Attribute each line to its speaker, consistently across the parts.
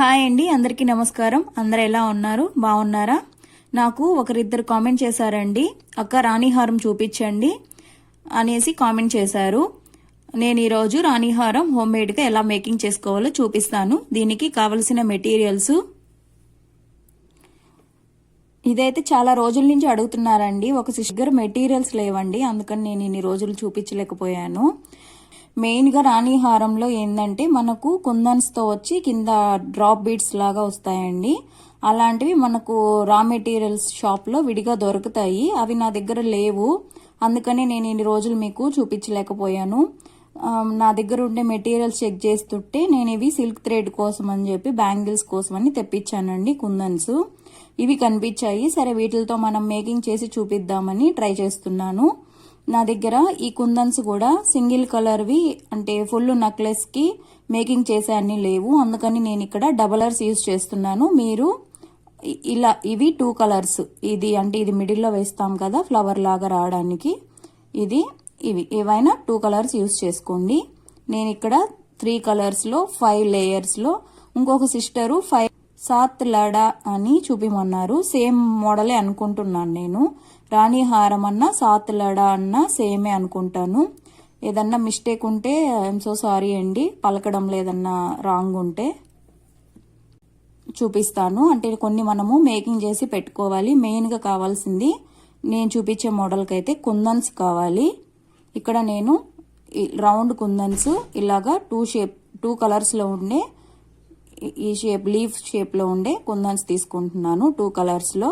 Speaker 1: Hi అండి, అందరికీ నమస్కారం. అందరు ఎలా ఉన్నారు? బాగున్నారా? నాకు ఒకరిద్దరు కామెంట్ చేశారండి, అక్క రాణిహారం చూపించండి అనేసి కామెంట్ చేశారు. నేను ఈరోజు రాణిహారం హోమ్ మేడ్గా ఎలా మేకింగ్ చేసుకోవాలో చూపిస్తాను. దీనికి కావలసిన మెటీరియల్స్ ఇదైతే చాలా రోజుల నుంచి అడుగుతున్నారండి. ఒక సిస్టర్ మెటీరియల్స్ లేవండి, అందుకని నేను ఇన్ని రోజులు చూపించలేకపోయాను. మెయిన్గా రాణిహారంలో ఏంటంటే మనకు కుందన్స్తో వచ్చి కింద డ్రాప్ బీడ్స్ లాగా వస్తాయండి. అలాంటివి మనకు రా మెటీరియల్స్ షాప్లో విడిగా దొరుకుతాయి. అవి నా దగ్గర లేవు, అందుకని నేను ఇన్ని రోజులు మీకు చూపించలేకపోయాను. నా దగ్గర ఉండే మెటీరియల్స్ చెక్ చేస్తుంటే నేను ఇవి సిల్క్ థ్రెడ్ కోసం అని చెప్పి బ్యాంగిల్స్ కోసం అని తెప్పించానండి. కుందన్స్ ఇవి కనిపించాయి, సరే వీటితో మనం మేకింగ్ చేసి చూపిద్దామని ట్రై చేస్తున్నాను. నా దగ్గర ఈ కుందన్స్ కూడా సింగిల్ కలర్వి అంటే ఫుల్ నెక్లెస్ కి మేకింగ్ చేసే అన్ని లేవు, అందుకని నేను ఇక్కడ డబలర్స్ యూజ్ చేస్తున్నాను. మీరు ఇలా ఇవి 2 కలర్స్, ఇది అంటే ఇది మిడిల్లో వేస్తాం కదా ఫ్లవర్ లాగా రావడానికి, ఇవి ఏవైనా 2 కలర్స్ యూజ్ చేసుకోండి. నేను ఇక్కడ 3 కలర్స్ లో 5 లేయర్స్ లో, ఇంకొక సిస్టరు 5 సాత్ లడా అని చూపిమన్నారు. సేమ్ మోడలే అనుకుంటున్నాను నేను. రాణిహారం అన్నా సాత్ లడా అన్నా సేమే అనుకుంటాను. ఏదన్నా మిస్టేక్ ఉంటే ఐఎమ్ సో సారీ అండి, పలకడం లేదన్నా రాంగ్ ఉంటే చూపిస్తాను. అంటే కొన్ని మనము మేకింగ్ చేసి పెట్టుకోవాలి. మెయిన్గా కావాల్సింది నేను చూపించే మోడల్కి అయితే కుందన్స్ కావాలి. ఇక్కడ నేను రౌండ్ కుందన్స్ ఇలాగా 2 కలర్స్లో ఉండే ఈ షేప్ లీఫ్ షేప్లో ఉండే కుందన్స్ తీసుకుంటున్నాను. 2 కలర్స్లో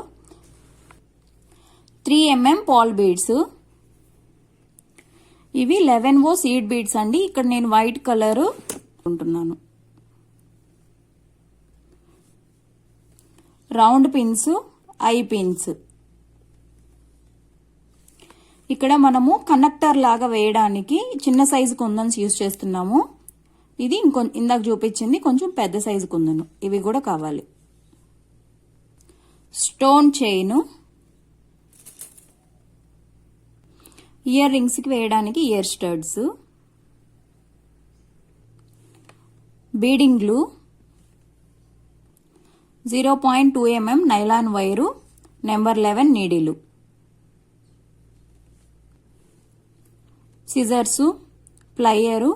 Speaker 1: 3 mm పాల్ బీడ్స్, ఇవి 11 సీడ్ బీడ్స్ అండి. ఇక్కడ నేను వైట్ కలర్ ఉంటున్నాను. Round pins, eye pins. ఇక్కడ మనము కనెక్టర్ లాగా వేయడానికి చిన్న సైజు కుందన్స్ యూజ్ చేస్తున్నాము. ఇది ఇందాక చూపించింది కొంచెం పెద్ద సైజు కుందను, ఇవి కూడా కావాలి. స్టోన్ చైన్, ఇయర్ రింగ్స్ కి వేయడానికి ear studs, beading glue, 0.2 mm nylon wire, number 11 నీడిలు, scissors, plier,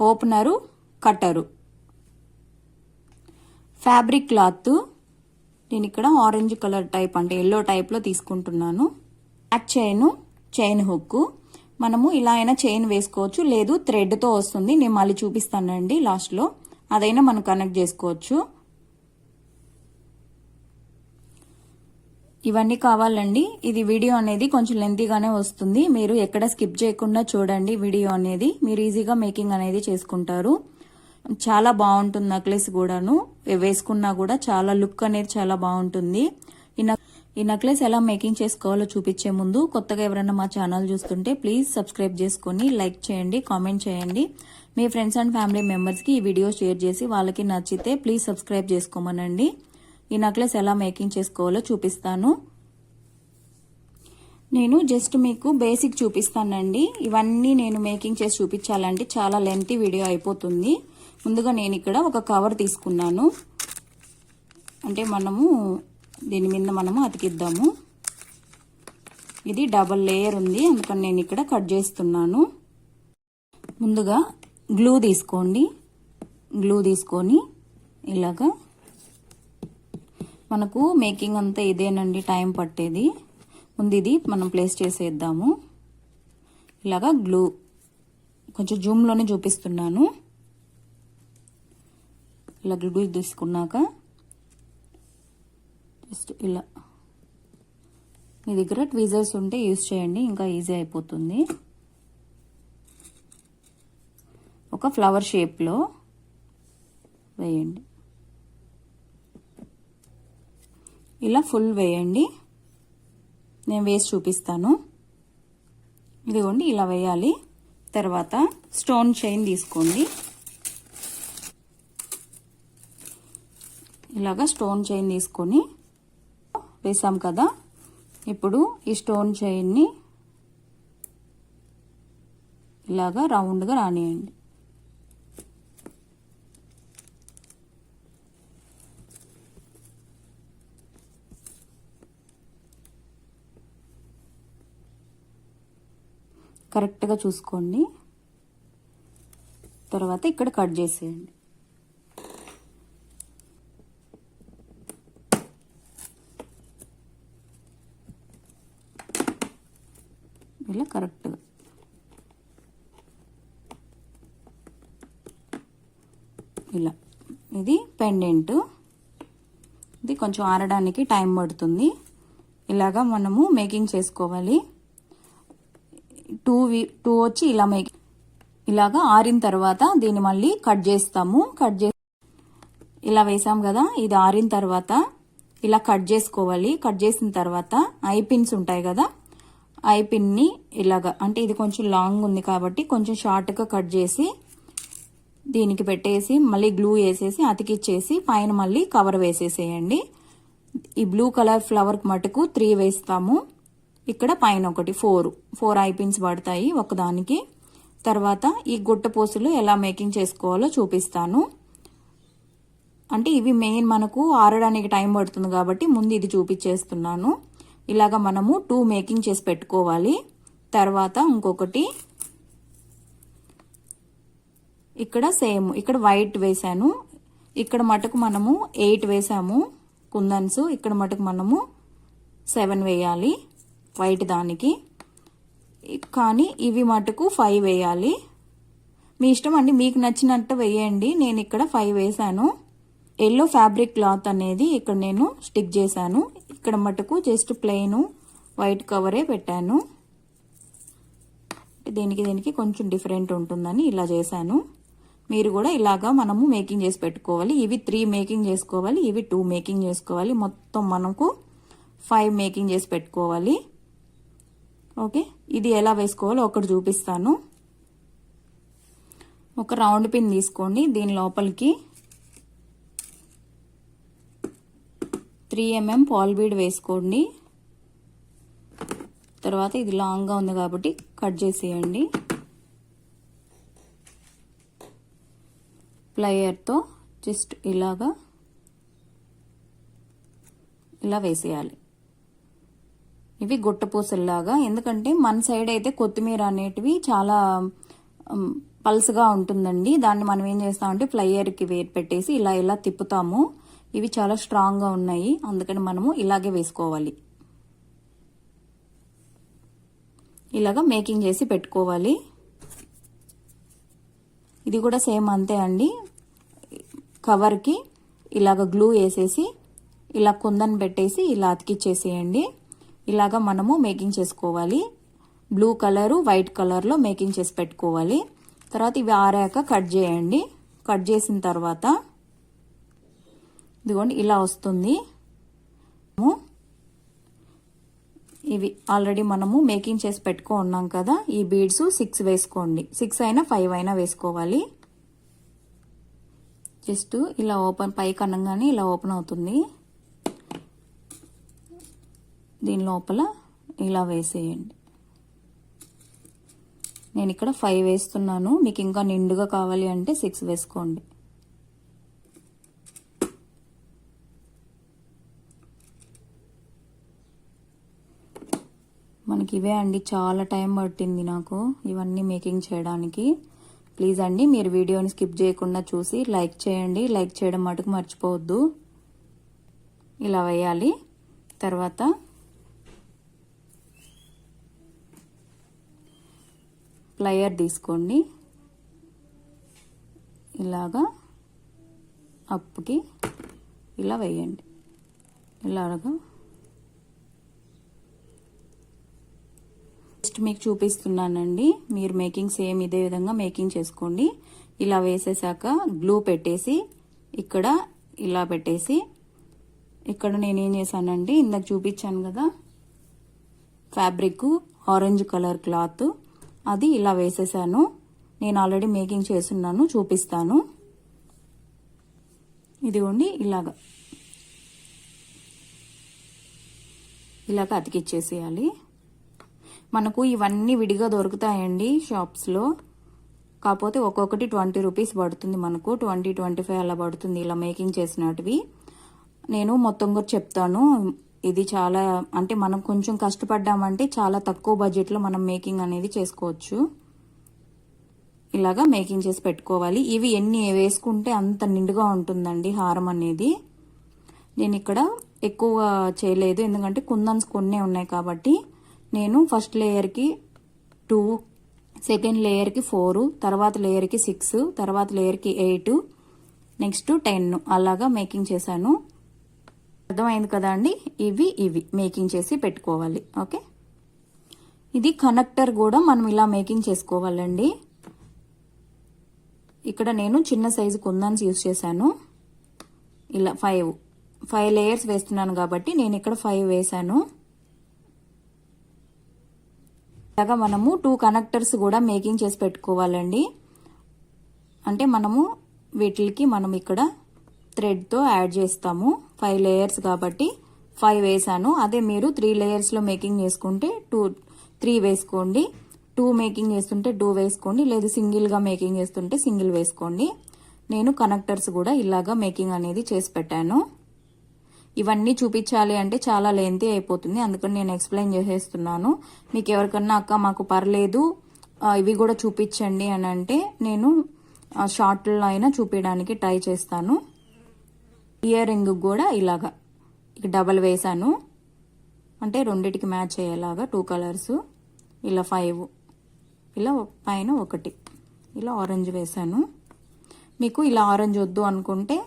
Speaker 1: opener, cutter, fabric cloth. నేను ఇక్కడ ఆరెంజ్ కలర్ టైప్ అంటే ఎల్లో టైప్లో తీసుకుంటున్నాను. Back chain hook. మనము ఇలా అయినా చైన్ వేసుకోవచ్చు, లేదు థ్రెడ్తో వస్తుంది, నేను మళ్ళీ చూపిస్తానండి లాస్ట్లో, అదైనా మనం కనెక్ట్ చేసుకోవచ్చు. ఇవన్నీ కావాలండి. ఇది వీడియో అనేది కొంచెం లెంతీగానే వస్తుంది, మీరు ఎక్కడ స్కిప్ చేయకుండా చూడండి. వీడియో అనేది మీరు ఈజీగా మేకింగ్ అనేది చేసుకుంటారు. చాలా బాగుంటుంది నెక్లెస్ కూడాను, వేసుకున్నా కూడా చాలా లుక్ అనేది చాలా బాగుంటుంది. ఈ నెక్లెస్ ఎలా మేకింగ్ చేసుకోవాలో చూపించే ముందు కొత్తగా ఎవరైనా మా ఛానల్ చూస్తుంటే ప్లీజ్ సబ్స్క్రైబ్ చేసుకుని లైక్ చేయండి, కామెంట్ చేయండి. మీ ఫ్రెండ్స్ అండ్ ఫ్యామిలీ మెంబర్స్కి ఈ వీడియో షేర్ చేసి వాళ్ళకి నచ్చితే ప్లీజ్ సబ్స్క్రైబ్ చేసుకోమనండి. ఈ నెక్లెస్ ఎలా మేకింగ్ చేసుకోవాలో చూపిస్తాను. నేను జస్ట్ మీకు బేసిక్ చూపిస్తానండి. ఇవన్నీ నేను మేకింగ్ చేసి చూపించాలంటే చాలా లెంతీ వీడియో అయిపోతుంది. ముందుగా నేను ఇక్కడ ఒక కవర్ తీసుకున్నాను, అంటే మనము దీని మీద మనము అతికిద్దాము. ఇది డబల్ లేయర్ ఉంది, అందుకని నేను ఇక్కడ కట్ చేస్తున్నాను. ముందుగా గ్లూ తీసుకోండి. గ్లూ తీసుకొని ఇలాగా, మనకు మేకింగ్ అంతా ఇదేనండి టైం పట్టేది. ముందు ఇది మనం ప్లేస్ చేసేద్దాము. ఇలాగా గ్లూ కొంచెం జూమ్లోనే చూపిస్తున్నాను. ఇలా గ్లూ తీసుకున్నాక జస్ట్ ఇలా, మీ దగ్గర ట్వీజర్స్ ఉంటే యూజ్ చేయండి, ఇంకా ఈజీ అయిపోతుంది. ఒక ఫ్లవర్ షేప్లో వేయండి, ఇలా ఫుల్ వేయండి. నేను వేసి చూపిస్తాను. ఇదిగోండి ఇలా వేయాలి. తర్వాత స్టోన్ చైన్ తీసుకోండి. ఇలాగా స్టోన్ చైన్ తీసుకొని వేసాం కదా, ఇప్పుడు ఈ స్టోన్ చైన్ని ఇలాగా రౌండ్గా రానియండి. కరెక్ట్గా చూసుకోండి. తర్వాత ఇక్కడ కట్ చేసేయండి. ఇలా కరెక్ట్గా ఇలా. ఇది పెండెంట్. ఇది కొంచెం ఆరడానికి టైం పడుతుంది. ఇలాగా మనము మేకింగ్ చేసుకోవాలి. టూ వచ్చి ఇలా ఇలాగా ఆరిన తర్వాత దీన్ని మళ్ళీ కట్ చేస్తాము. ఇలా వేసాం కదా, ఇది ఆరిన తర్వాత ఇలా కట్ చేసుకోవాలి. కట్ చేసిన తర్వాత ఐ పిన్స్ ఉంటాయి కదా, ఐ పిన్ని ఇలాగా, అంటే ఇది కొంచెం లాంగ్ ఉంది కాబట్టి కొంచెం షార్ట్గా కట్ చేసి దీనికి పెట్టేసి మళ్ళీ గ్లూ వేసేసి అతికిచ్చేసి పైన మళ్ళీ కవర్ వేసేసేయండి. ఈ బ్లూ కలర్ ఫ్లవర్ మటుకు 3 వేస్తాము. ఇక్కడ పైన ఒకటి 4 ఐ పిన్స్ పడతాయి ఒకదానికి. తర్వాత ఈ గుట్ట పూసలు ఎలా మేకింగ్ చేసుకోవాలో చూపిస్తాను. అంటే ఇవి మెయిన్ మనకు ఆరడానికి టైం పడుతుంది కాబట్టి ముందు ఇది చూపించేస్తున్నాను. ఇలాగా మనము 2 మేకింగ్ చేసి పెట్టుకోవాలి. తర్వాత ఇంకొకటి ఇక్కడ సేమ్, ఇక్కడ వైట్ వేసాను. ఇక్కడ మటుకు మనము 8 వేసాము కుందన్స్. ఇక్కడ మటుకు మనము 7 వేయాలి వైట్ దానికి. కానీ ఇవి మటుకు 5 వేయాలి. మీ ఇష్టం అండి, మీకు నచ్చినట్టు వేయండి. నేను ఇక్కడ 5 వేసాను. ఎల్లో ఫ్యాబ్రిక్ క్లాత్ అనేది ఇక్కడ నేను స్టిక్ చేశాను. ఇక్కడ మటుకు జస్ట్ ప్లెయిన్ వైట్ కవరే పెట్టాను. దీనికి కొంచెం డిఫరెంట్ ఉంటుందని ఇలా చేశాను. మీరు కూడా ఇలాగా మనము మేకింగ్ చేసి పెట్టుకోవాలి. ఇవి 3 మేకింగ్ చేసుకోవాలి, ఇవి 2 మేకింగ్ చేసుకోవాలి. మొత్తం మనకు 5 మేకింగ్ చేసి పెట్టుకోవాలి. ఓకే, ఇది ఎలా వేసుకోవాలో ఒకటి చూపిస్తాను. ఒక రౌండ్ పిన్ తీసుకోండి. దీని లోపలికి 3 mm పాల్ బీడ్ వేసుకోండి. తర్వాత ఇది లాంగ్గా ఉంది కాబట్టి కట్ చేసేయండి. ప్లయర్తో జస్ట్ ఇలా వేసేయాలి. ఇవి గుట్ట పూసల్లాగా. ఎందుకంటే మన సైడ్ అయితే కొత్తిమీర అనేటివి చాలా పల్స్గా ఉంటుందండి. దాన్ని మనం ఏం చేస్తామంటే ఫ్లైయర్కి పెట్టేసి ఇలా తిప్పుతాము. ఇవి చాలా స్ట్రాంగ్గా ఉన్నాయి, అందుకని మనము ఇలాగే వేసుకోవాలి. ఇలాగా మేకింగ్ చేసి పెట్టుకోవాలి. ఇది కూడా సేమ్ అంతే అండి. కవర్కి ఇలాగ గ్లూ వేసేసి ఇలా కుందన్ పెట్టేసి ఇలా అతికిచ్చేసేయండి. ఇలాగా మనము మేకింగ్ చేసుకోవాలి. బ్లూ కలరు వైట్ కలర్లో మేకింగ్ చేసి పెట్టుకోవాలి. తర్వాత ఇవి ఆరాక కట్ చేయండి. కట్ చేసిన తర్వాత ఇదిగోండి ఇలా వస్తుంది. ఇవి ఆల్రెడీ మనము మేకింగ్ చేసి ఉన్నాం కదా, ఈ బీడ్స్ 6 వేసుకోండి. 6 అయినా 5 అయినా వేసుకోవాలి. జస్ట్ ఇలా ఓపెన్ పైకి అనగానే ఇలా ఓపెన్ అవుతుంది. దీని లోపల ఇలా వేసేయండి. నేను ఇక్కడ 5 వేస్తున్నాను. మీకు ఇంకా నిండుగా కావాలి అంటే 6 వేసుకోండి. మనకి ఇవే అండి, చాలా టైం పట్టింది నాకు ఇవన్నీ మేకింగ్ చేయడానికి. ప్లీజ్ అండి మీరు వీడియోని స్కిప్ చేయకుండా చూసి లైక్ చేయండి. లైక్ చేయడం మటుకు మర్చిపోవద్దు. ఇలా వేయాలి. తర్వాత ప్లయర్ తీసుకోండి. ఇలాగా అప్పుకి ఇలా వేయండి. ఇలాగా జస్ట్ మీకు చూపిస్తున్నానండి. మీరు మేకింగ్ సేమ్ ఇదే విధంగా మేకింగ్ చేసుకోండి. ఇలా వేసేసాక గ్లూ పెట్టేసి ఇక్కడ ఇలా పెట్టేసి ఇక్కడ నేనేం చేశానండి, ఇందాక చూపించాను కదా ఫ్యాబ్రిక్ ఆరెంజ్ కలర్ క్లాత్, అది ఇలా వేసేసాను. నేను ఆల్రెడీ మేకింగ్ చేస్తున్నాను, చూపిస్తాను. ఇదిగోండి ఇలాగా అతికిచ్చేసేయాలి. మనకు ఇవన్నీ విడిగా దొరుకుతాయండి షాప్స్లో. కాకపోతే ఒక్కొక్కటి 20 రూపీస్ పడుతుంది. మనకు 20-25 అలా పడుతుంది ఇలా మేకింగ్ చేసినటివి. నేను మొత్తం కూడా చెప్తాను ఇది చాలా అంటే మనం కొంచెం కష్టపడ్డామంటే చాలా తక్కువ బడ్జెట్లో మనం మేకింగ్ అనేది చేసుకోవచ్చు. ఇలాగా మేకింగ్ చేసి పెట్టుకోవాలి. ఇవి ఎన్ని వేసుకుంటే అంత నిండుగా ఉంటుందండి హారం అనేది. నేను ఇక్కడ ఎక్కువ చేయలేదు, ఎందుకంటే కుందన్స్ కొన్నే ఉన్నాయి కాబట్టి. నేను ఫస్ట్ లేయర్కి 2, సెకండ్ లేయర్కి 4, తర్వాత లేయర్కి 6, తర్వాత లేయర్కి 8, నెక్స్ట్ 10 అలాగా మేకింగ్ చేశాను. అర్థమైంది కదా అండి. ఇవి మేకింగ్ చేసి పెట్టుకోవాలి. ఓకే, ఇది కనెక్టర్ కూడా మనం ఇలా మేకింగ్ చేసుకోవాలండి. ఇక్కడ నేను చిన్న సైజు కుందన్స్ యూజ్ చేశాను. ఇలా 5 లేయర్స్ వేస్తున్నాను కాబట్టి నేను ఇక్కడ 5 వేసాను. ఇలాగా మనము 2 కనెక్టర్స్ కూడా మేకింగ్ చేసి పెట్టుకోవాలండి. అంటే మనము వీటికి మనం ఇక్కడ థ్రెడ్తో యాడ్ చేస్తాము. 5 లేయర్స్ కాబట్టి 5 వేసాను. అదే మీరు 3 లేయర్స్లో మేకింగ్ చేసుకుంటే 3 వేసుకోండి. 2 మేకింగ్ చేస్తుంటే 2 వేసుకోండి, లేదు సింగిల్గా మేకింగ్ చేస్తుంటే సింగిల్ వేసుకోండి. నేను కనెక్టర్స్ కూడా ఇలాగా మేకింగ్ అనేది చేసి పెట్టాను. ఇవన్నీ చూపించాలి అంటే చాలా లెంతీ అయిపోతుంది, అందుకని నేను ఎక్స్ప్లెయిన్ చేసేస్తున్నాను. మీకు ఎవరికన్నా అక్క మాకు పర్లేదు ఇవి కూడా చూపించండి అని అంటే నేను షార్ట్లో అయినా చూపించడానికి ట్రై చేస్తాను. ఇయర్ రింగ్ కూడా ఇలాగా డబల్ వేసాను, అంటే రెండిటికి మ్యాచ్ అయ్యేలాగా 2 కలర్స్. ఇలా 5, ఇలా పైన 1 ఇలా ఆరెంజ్ వేసాను. మీకు ఇలా ఆరెంజ్ వద్దు అనుకుంటే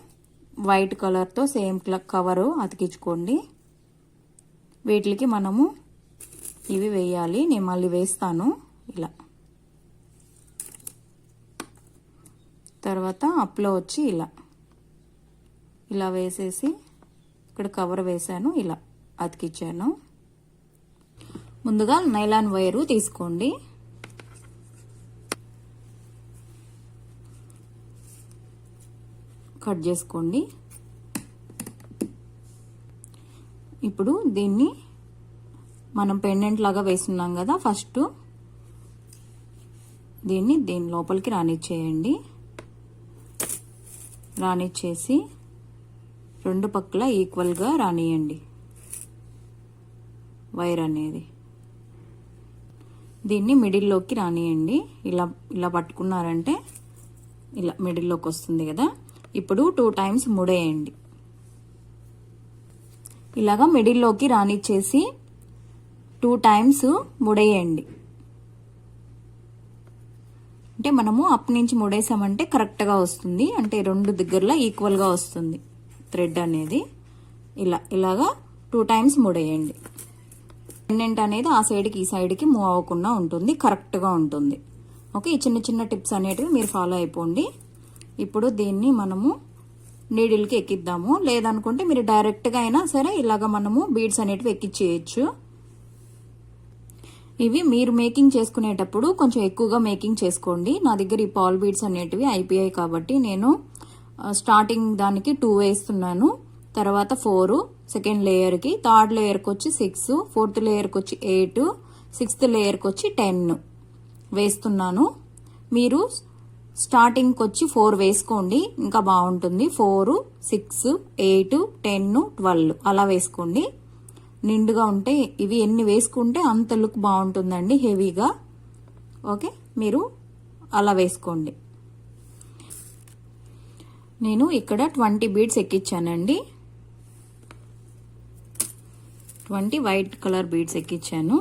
Speaker 1: వైట్ కలర్తో సేమ్ కవరు అతికించుకోండి. వీటికి మనము ఇవి వేయాలి, నేను మళ్ళీ వేస్తాను. తర్వాత అప్లో వచ్చి ఇలా వేసేసి ఇక్కడ కవర్ వేసాను, ఇలా అతికించాను. ముందుగా నైలాన్ వైరు తీసుకోండి. కట్ చేసుకోండి. ఇప్పుడు దీన్ని మనం పెండెంట్ లాగా వేస్తున్నాం కదా, ఫస్ట్ దీని లోపలికి రానిచ్చేయండి. రానిచ్చేసి 2 పక్కల ఈక్వల్గా రానియండి వైర్ అనేది. దీన్ని మిడిల్లోకి రానియండి. ఇలా పట్టుకున్నారంటే ఇలా మిడిల్లోకి వస్తుంది కదా. ఇప్పుడు 2 టైమ్స్ ముడేయండి. ఇలాగా మిడిల్లోకి రానిచ్చేసి 2 టైమ్స్ ముడేయండి. అంటే మనము అప్ నుంచి ముడేసామంటే కరెక్ట్గా వస్తుంది, అంటే 2 దగ్గరలో ఈక్వల్గా వస్తుంది థ్రెడ్ అనేది. ఇలాగా 2 టైమ్స్ ముడేయండి. పెండెంట్ అనేది ఆ సైడ్కి ఈ సైడ్కి మూవ్ అవ్వకుండా ఉంటుంది, కరెక్ట్గా ఉంటుంది. ఓకే, ఈ చిన్న చిన్న టిప్స్ అనేటివి మీరు ఫాలో అయిపోండి. ఇప్పుడు దీన్ని మనము నీడిల్కి ఎక్కిద్దాము, లేదనుకుంటే మీరు డైరెక్ట్గా అయినా సరే ఇలాగ మనము బీడ్స్ అనేటివి ఎక్కించేయచ్చు. ఇవి మీరు మేకింగ్ చేసుకునేటప్పుడు కొంచెం ఎక్కువగా మేకింగ్ చేసుకోండి. నా దగ్గర ఈ పాల్ బీడ్స్ అనేటివి అయిపోయాయి కాబట్టి నేను స్టార్టింగ్ దానికి 2 వేస్తున్నాను, తర్వాత 4 సెకండ్ లేయర్కి, థర్డ్ లేయర్కి వచ్చి 6, ఫోర్త్ లేయర్కి వచ్చి 8, 6th లేయర్కి వచ్చి 10 వేస్తున్నాను. మీరు స్టార్టింగ్కి వచ్చి 4 వేసుకోండి, ఇంకా బాగుంటుంది. 4, 6, 8, 10, 12 అలా వేసుకోండి. నిండుగా ఉంటే ఇవి ఎన్ని వేసుకుంటే అంత లుక్ బాగుంటుందండి, హెవీగా. ఓకే, మీరు అలా వేసుకోండి. నేను ఇక్కడ 20 బీడ్స్ ఎక్కించానండి. 20 వైట్ కలర్ బీడ్స్ ఎక్కించాను.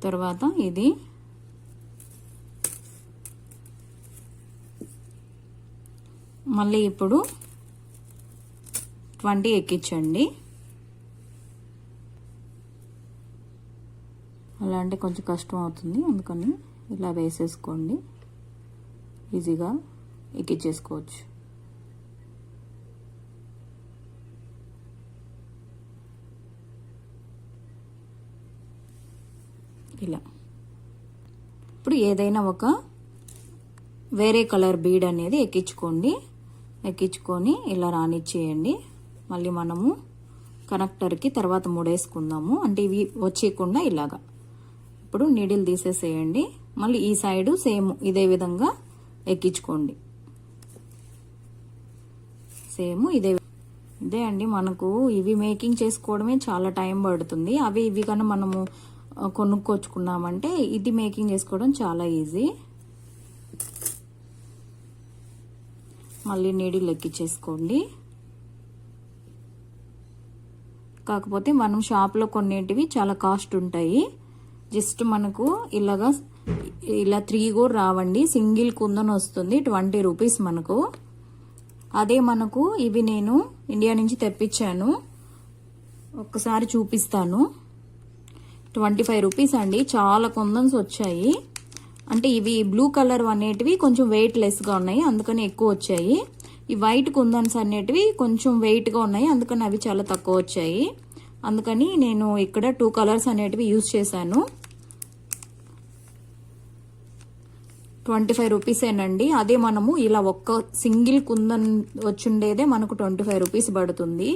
Speaker 1: తర్వాత ఇది మళ్ళీ ఇప్పుడు 20 ఎక్కించండి. అలా అంటే కొంచెం కష్టం అవుతుంది, అందుకని ఇలా వేసేసుకోండి, ఈజీగా ఎక్కించేసుకోవచ్చు. ఇలా ఇప్పుడు ఏదైనా ఒక వేరే కలర్ బీడ్ అనేది ఎక్కించుకొని ఇలా రానిచ్చేయండి. మళ్ళీ మనము కనెక్టర్కి తర్వాత ముడేసుకుందాము, అంటే ఇవి వచ్చేయకుండా ఇలాగా. ఇప్పుడు నీడిల్ తీసేసేయండి, మళ్ళీ ఈ సైడు సేమ్ ఇదే విధంగా ఎక్కించుకోండి. సేమ్ ఇదే ఇదే అండి, మనకు ఇవి మేకింగ్ చేసుకోవడమే చాలా టైం పడుతుంది. ఇవి కన్నా మనము కొనుక్కొచ్చుకున్నామంటే ఇది మేకింగ్ చేసుకోవడం చాలా ఈజీ. మళ్ళీ నీడిల్ ఎక్కించేసుకోండి. కాకపోతే మనం షాప్లో కొనేటివి చాలా కాస్ట్ ఉంటాయి. జస్ట్ మనకు ఇలా 3 కూడా రావండి. సింగిల్ కుందన్ వస్తుంది 20 రూపీస్ మనకు. అదే మనకు ఇవి నేను ఇండియా నుంచి తెప్పించాను, ఒక్కసారి చూపిస్తాను. 25 రూపీస్ అండి. చాలా కుందన్స్ వచ్చాయి. అంటే ఇవి బ్లూ కలర్ అనేటివి కొంచెం వెయిట్ లెస్గా ఉన్నాయి, అందుకని ఎక్కువ వచ్చాయి. ఈ వైట్ కుందన్స్ అనేటివి కొంచెం వెయిట్గా ఉన్నాయి, అందుకని అవి చాలా తక్కువ వచ్చాయి. అందుకని నేను ఇక్కడ 2 కలర్స్ అనేటివి యూజ్ చేశాను. 25 రూపీసేనండి. అదే మనము ఇలా ఒక్క సింగిల్ కుందన్ వచ్చుండేదే మనకు 25 రూపీస్ పడుతుంది.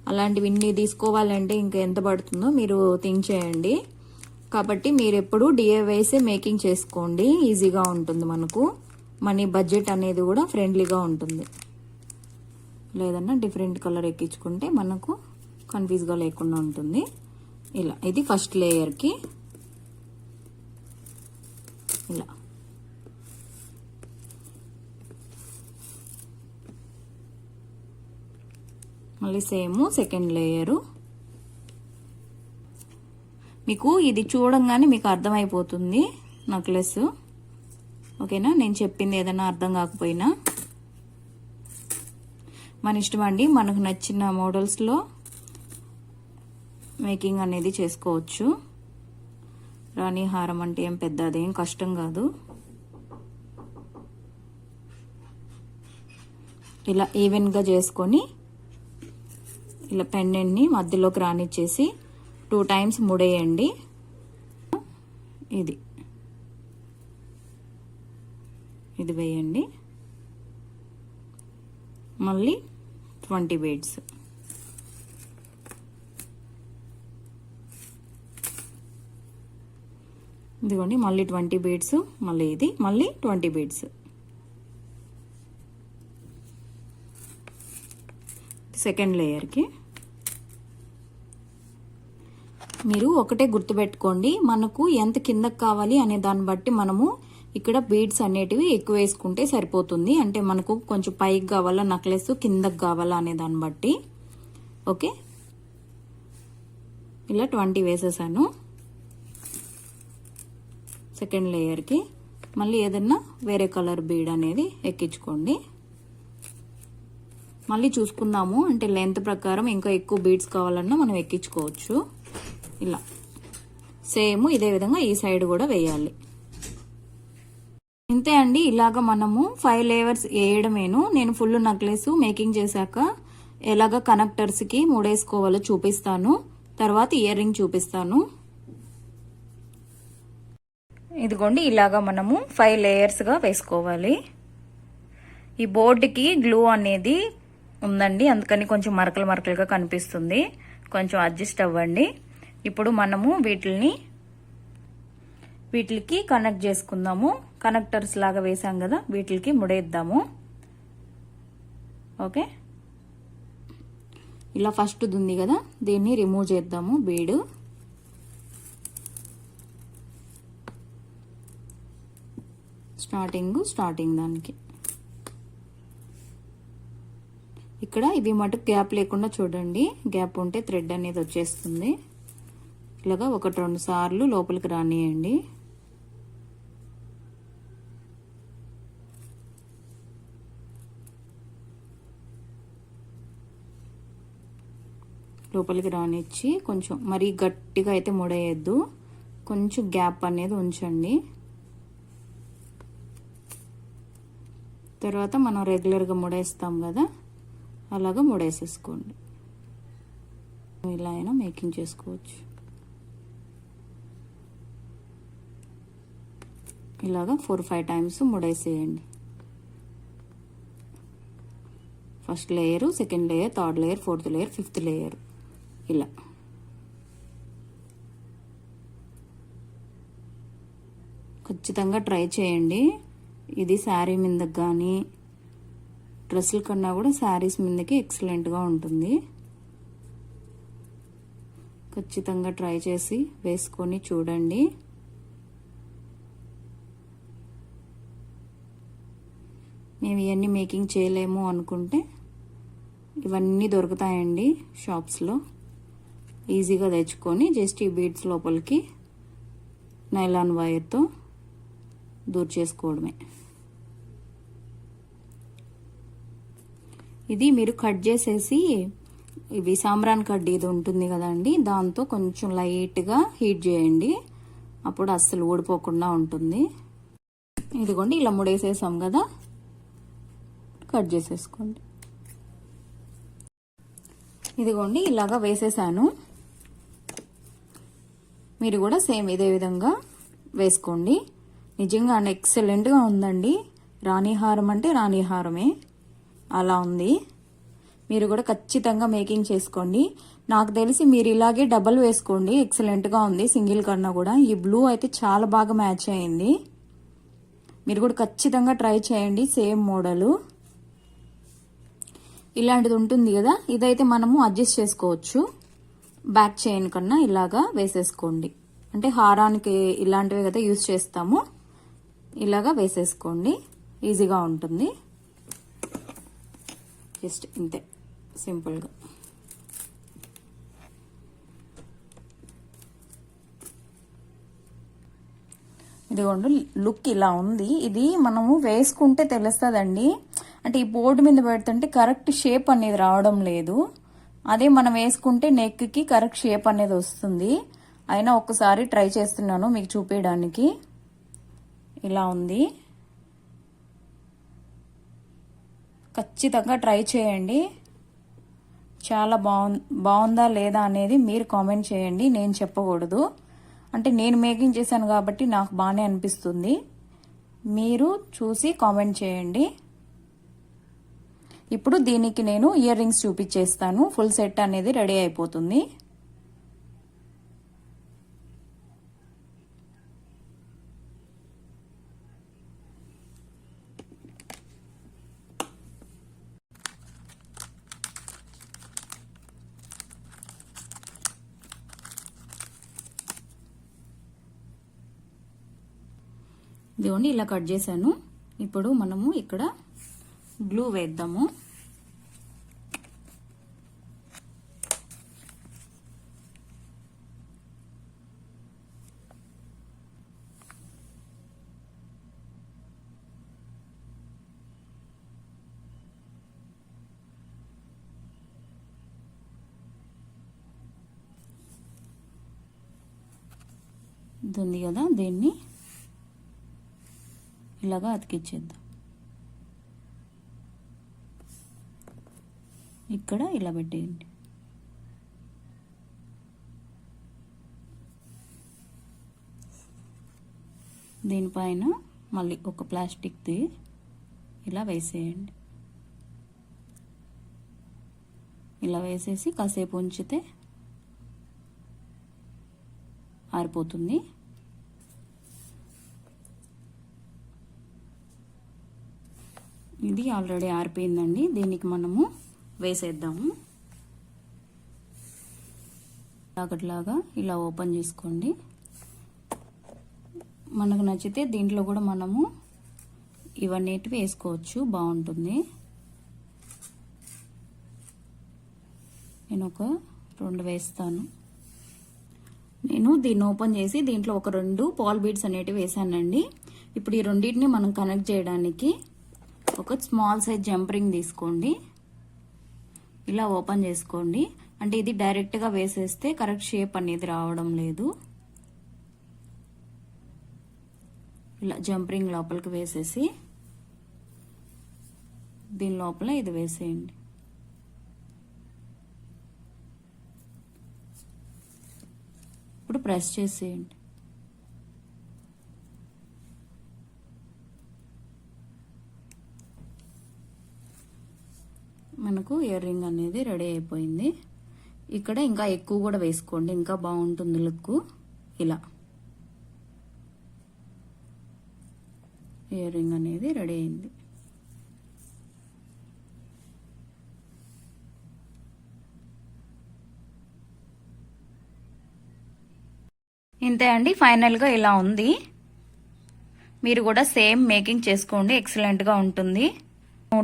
Speaker 1: అలాంటివి ఇన్ని తీసుకోవాలంటే ఇంకా ఎంత పడుతుందో మీరు థింక్ చేయండి. కాబట్టి మీరు ఎప్పుడు డిఐవైసే మేకింగ్ చేసుకోండి, ఈజీగా ఉంటుంది. మనకు మనీ బడ్జెట్ అనేది కూడా ఫ్రెండ్లీగా ఉంటుంది. లేదన్నా డిఫరెంట్ కలర్ ఎక్కించుకుంటే మనకు కన్ఫ్యూజ్గా లేకుండా ఉంటుంది. ఇలా ఇది ఫస్ట్ లేయర్కి ఇలా మళ్ళీ సేమ్ సెకండ్ లేయరు. మీకు ఇది చూడంగానే మీకు అర్థమైపోతుంది నెక్లెస్. ఓకేనా? నేను చెప్పింది ఏదైనా అర్థం కాకపోయినా మన ఇష్టం అండి. మనకు నచ్చిన మోడల్స్లో మేకింగ్ అనేది చేసుకోవచ్చు. రాణి హారం అంటే ఏం పెద్ద అదేం కష్టం కాదు. ఇలా ఈవెన్గా చేసుకొని ఇలా పెండెంట్ని మధ్యలోకి రానిచ్చేసి 2 టైమ్స్ ముడేయండి. ఇది వేయండి. మళ్ళీ 20 బీడ్స్. ఇదిగోండి, మళ్ళీ 20 బీడ్స్, మళ్ళీ ఇది, మళ్ళీ 20 బీడ్స్. సెకండ్ లేయర్కి మీరు ఒకటే గుర్తుపెట్టుకోండి, మనకు ఎంత కిందకి కావాలి అనే దాన్ని బట్టి మనము ఇక్కడ బీడ్స్ అనేటివి ఎక్కువ వేసుకుంటే సరిపోతుంది. అంటే మనకు కొంచెం పైకి కావాలా నెక్లెస్, కిందకి కావాలా అనే దాన్ని బట్టి. ఓకే, ఇలా 20 వేసేసాను. సెకండ్ లేయర్కి మళ్ళీ ఏదన్నా వేరే కలర్ బీడ్ అనేది ఎక్కించుకోండి. మళ్ళీ చూసుకుందాము, అంటే లెంత్ ప్రకారం ఇంకా ఎక్కువ బీడ్స్ కావాలన్నా మనం ఎక్కించుకోవచ్చు. ఇలా సేమ్ ఇదే విధంగా ఈ సైడ్ కూడా వేయాలి. ఇంతే అండి. ఇలాగ మనము 5 లేయర్స్ వేయడమేను. నేను ఫుల్ నెక్లెస్ మేకింగ్ చేశాక ఎలాగ కనెక్టర్స్కి ముడేసుకోవాలో చూపిస్తాను, తర్వాత ఇయర్ రింగ్ చూపిస్తాను. ఇదిగోండి, ఇలాగా మనము 5 లేయర్స్గా వేసుకోవాలి. ఈ బోర్డుకి గ్లూ అనేది ఉందండి, అందుకని కొంచెం మరకలు మరకలుగా కనిపిస్తుంది, కొంచెం అడ్జస్ట్ అవ్వండి. ఇప్పుడు మనము వీటికి కనెక్ట్ చేసుకుందాము. కనెక్టర్స్ లాగా వేసాం కదా, వీటికి ముడేద్దాము. ఓకే, ఇలా ఫస్ట్ ఉంది కదా, దీన్ని రిమూవ్ చేద్దాము. బీడు స్టార్టింగ్ దానికి ఇక్కడ ఇవి మటుకు గ్యాప్ లేకుండా చూడండి. గ్యాప్ ఉంటే థ్రెడ్ అనేది వచ్చేస్తుంది. ఇలాగా 1-2 సార్లు లోపలికి రానియండి. లోపలికి రానిచ్చి కొంచెం మరీ గట్టిగా అయితే ముడేయద్దు, కొంచెం గ్యాప్ అనేది ఉంచండి. తర్వాత మనం రెగ్యులర్గా ముడేస్తాం కదా, అలాగా ముడేసేసుకోండి. ఇలా అయినా మేకింగ్ చేసుకోవచ్చు. ఇలాగా 4-5 టైమ్స్ ముడేసేయండి. First layer, second layer, third layer, fourth layer, fifth layer. ఇలా ఖచ్చితంగా ట్రై చేయండి. ఇది శారీ మీదకి కానీ డ్రెస్సుల కన్నా కూడా శారీస్ మీదకి ఎక్సలెంట్గా ఉంటుంది. ఖచ్చితంగా ట్రై చేసి వేసుకొని చూడండి. మేము ఇవన్నీ మేకింగ్ చేయలేము అనుకుంటే ఇవన్నీ దొరుకుతాయండి షాప్స్లో. ఈజీగా తెచ్చుకొని జస్ట్ ఈ బీడ్స్ లోపలికి నైలాన్ వైర్తో దూర్ చేసుకోవడమే. ఇది మీరు కట్ చేసేసి ఇవి సాంబ్రాన్ కడ్డీ ఇది ఉంటుంది కదండి, దాంతో కొంచెం లైట్గా హీట్ చేయండి, అప్పుడు అస్సలు ఊడిపోకుండా ఉంటుంది. ఇదిగోండి ఇలా ముడేసేసాం కదా, కట్ చేసేసుకోండి. ఇదిగోండి ఇలాగా వేసేసాను. మీరు కూడా సేమ్ ఇదే విధంగా వేసుకోండి. నిజంగా ఎక్సలెంట్గా ఉందండి. రాణిహారం అంటే రాణిహారమే అలా ఉంది. మీరు కూడా ఖచ్చితంగా మేకింగ్ చేసుకోండి. నాకు తెలిసి మీరు ఇలాగే డబల్ వేసుకోండి, ఎక్సలెంట్గా ఉంది సింగిల్ కన్నా కూడా. ఈ బ్లూ అయితే చాలా బాగా మ్యాచ్ అయింది. మీరు కూడా ఖచ్చితంగా ట్రై చేయండి. సేమ్ మోడలు ఇలాంటిది ఉంటుంది కదా, ఇదైతే మనము అడ్జస్ట్ చేసుకోవచ్చు. బ్యాక్ చైన్ కన్నా ఇలాగా వేసేసుకోండి. అంటే హారానికి ఇలాంటివి కదా యూజ్ చేస్తాము, ఇలాగా వేసేసుకోండి, ఈజీగా ఉంటుంది. జస్ట్ ఇంతే సింపుల్గా. ఇదిగోండి లుక్ ఇలా ఉంది. ఇది మనము వేసుకుంటే తెలుస్తుందండి. అంటే ఈ బోర్డు మీద పెడుతుంటే కరెక్ట్ షేప్ అనేది రావడం లేదు. అదే మనం వేసుకుంటే నెక్కి కరెక్ట్ షేప్ అనేది వస్తుంది. అయినా ఒక్కసారి ట్రై చేస్తున్నాను మీకు చూపించడానికి. ఇలా ఉంది. ఖచ్చితంగా ట్రై చేయండి. చాలా బాగుందా లేదా అనేది మీరు కామెంట్ చేయండి, నేను చెప్పకూడదు. అంటే నేను మేకింగ్ చేశాను కాబట్టి నాకు బాగానే అనిపిస్తుంది. మీరు చూసి కామెంట్ చేయండి. ఇప్పుడు దీనికి నేను ఇయర్ రింగ్స్ చూపించేస్తాను. ఫుల్ సెట్ అనేది రెడీ అయిపోతుంది. ఇదిగోండి ఇలా కట్ చేశాను. ఇప్పుడు మనము ఇక్కడ గ్లూ వేద్దాము. ఇది ఉంది కదా, దీన్ని ఇలాగా అతికిచ్చేద్దాం. ఇక్కడ ఇలా పెట్టేయండి. దీనిపైన మళ్ళీ ఒక ప్లాస్టిక్ది ఇలా వేసేయండి. ఇలా వేసేసి కాసేపు ఉంచితే ఆరిపోతుంది. ఇది ఆల్రెడీ ఆరిపోయిందండి. దీనికి మనము వేసేద్దాము. ఒకటిలాగా ఇలా ఓపెన్ చేసుకోండి. మనకు నచ్చితే దీంట్లో కూడా మనము ఇవన్నిటివి వేసుకోవచ్చు, బాగుంటుంది. నేను ఒక 2 వేస్తాను. నేను దీన్ని ఓపెన్ చేసి దీంట్లో ఒక 2 పాల్ బీడ్స్ అనేటివి వేసానండి. ఇప్పుడు ఈ రెండింటిని మనం కనెక్ట్ చేయడానికి ఒక స్మాల్ సైజ్ జంప్ రింగ్ తీసుకోండి. ఇలా ఓపెన్ చేసుకోండి. అంటే ఇది డైరెక్ట్గా వేసేస్తే కరెక్ట్ షేప్ అనేది రావడం లేదు. ఇలా జంప్ రింగ్ లోపలికి వేసేసి దీని లోపల ఇది వేసేయండి. ఇప్పుడు ప్రెస్ చేసేయండి. మనకు ఇయర్ రింగ్ అనేది రెడీ అయిపోయింది. ఇక్కడ ఇంకా ఎక్కువ కూడా వేసుకోండి, ఇంకా బాగుంటుంది లుక్. ఇలా ఇయర్ రింగ్ అనేది రెడీ అయింది. ఇంతే అండి, ఫైనల్గా ఇలా ఉంది. మీరు కూడా సేమ్ మేకింగ్ చేసుకోండి, ఎక్సలెంట్గా ఉంటుంది.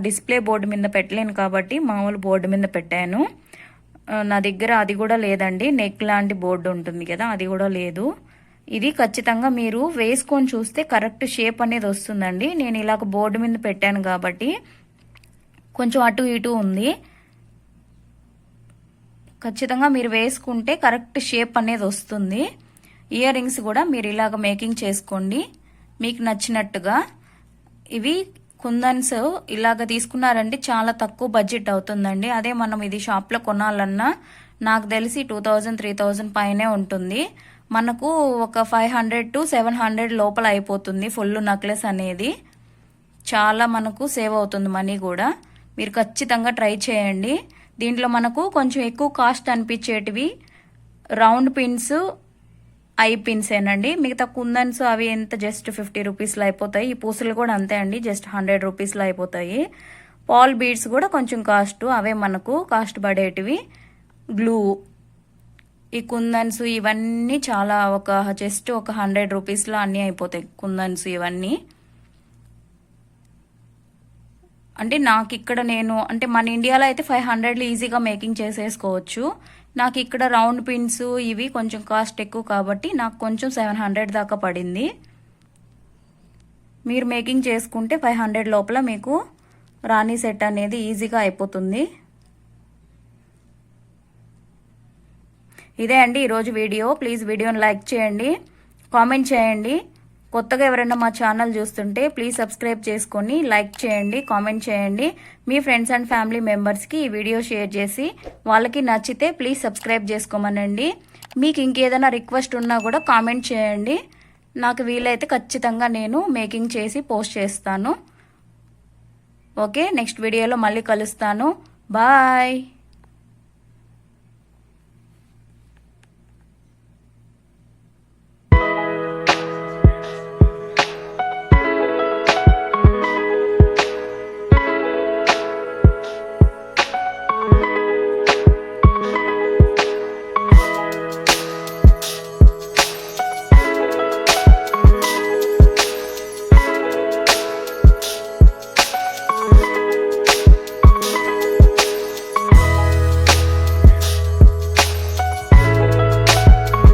Speaker 1: డిస్ప్లే బోర్డు మీద పెట్టలేను కాబట్టి మామూలు బోర్డు మీద పెట్టాను. నా దగ్గర అది కూడా లేదండి, నెక్ లాంటి బోర్డు ఉంటుంది కదా, అది కూడా లేదు. ఇది ఖచ్చితంగా మీరు వేసుకొని చూస్తే కరెక్ట్ షేప్ అనేది వస్తుందండి. నేను ఇలాగ బోర్డు మీద పెట్టాను కాబట్టి కొంచెం అటు ఇటు ఉంది. ఖచ్చితంగా మీరు వేసుకుంటే కరెక్ట్ షేప్ అనేది వస్తుంది. ఇయర్ రింగ్స్ కూడా మీరు ఇలాగ మేకింగ్ చేసుకోండి మీకు నచ్చినట్టుగా. ఇవి కుందన్స్ ఇలాగ తీసుకున్నారంటే చాలా తక్కువ బడ్జెట్ అవుతుందండి. అదే మనం ఇది షాప్లో కొనాలన్నా నాకు తెలిసి 2000-3000 పైనే ఉంటుంది. మనకు ఒక 500 to 700 లోపల అయిపోతుంది ఫుల్ నెక్లెస్ అనేది. చాలా మనకు సేవ్ అవుతుంది మనీ కూడా. మీరు ఖచ్చితంగా ట్రై చేయండి. దీంట్లో మనకు కొంచెం ఎక్కువ కాస్ట్ అనిపించేటివి రౌండ్ పిన్స్, ఐ పిన్స్ ఏనండి. మిగతా కుందన్స్ అవి ఎంత జస్ట్ 50 రూపీస్లో అయిపోతాయి. ఈ పూసలు కూడా అంతే అండి, జస్ట్ 100 రూపీస్లో అయిపోతాయి. పాల్ బీడ్స్ కూడా కొంచెం కాస్ట్, అవే మనకు కాస్ట్ పడేటివి. గ్లూ, ఈ కుందన్స్ ఇవన్నీ చాలా జస్ట్ ఒక 100 రూపీస్లో అన్నీ అయిపోతాయి కుందన్స్ ఇవన్నీ. అంటే నాకు ఇక్కడ అంటే మన ఇండియాలో అయితే 500లో ఈజీగా మేకింగ్ చేసేసుకోవచ్చు. నాకు ఇక్కడ రౌండ్ పిన్స్ ఇవి కొంచెం కాస్ట్ ఎక్కువ కాబట్టి నాకు కొంచెం 700 దాకా పడింది. మీరు మేకింగ్ చేసుకుంటే 500 లోపల మీకు రాణి సెట్ అనేది ఈజీగా అయిపోతుంది. ఇదే అండి ఈరోజు వీడియో. ప్లీజ్ వీడియోని లైక్ చేయండి, కామెంట్ చేయండి. కొత్తగా ఎవరైనా మా ఛానల్ చూస్తుంటే ప్లీజ్ సబ్స్క్రైబ్ చేసుకొని లైక్ చేయండి, కామెంట్ చేయండి. మీ ఫ్రెండ్స్ అండ్ ఫ్యామిలీ మెంబర్స్కి ఈ వీడియో షేర్ చేసి వాళ్ళకి నచ్చితే ప్లీజ్ సబ్స్క్రైబ్ చేసుకోమనండి. మీకు ఇంకేదైనా రిక్వెస్ట్ ఉన్నా కూడా కామెంట్ చేయండి. నాకు వీలైతే ఖచ్చితంగా నేను మేకింగ్ చేసి పోస్ట్ చేస్తాను. ఓకే, నెక్స్ట్ వీడియోలో మళ్ళీ కలుస్తాను. బాయ్.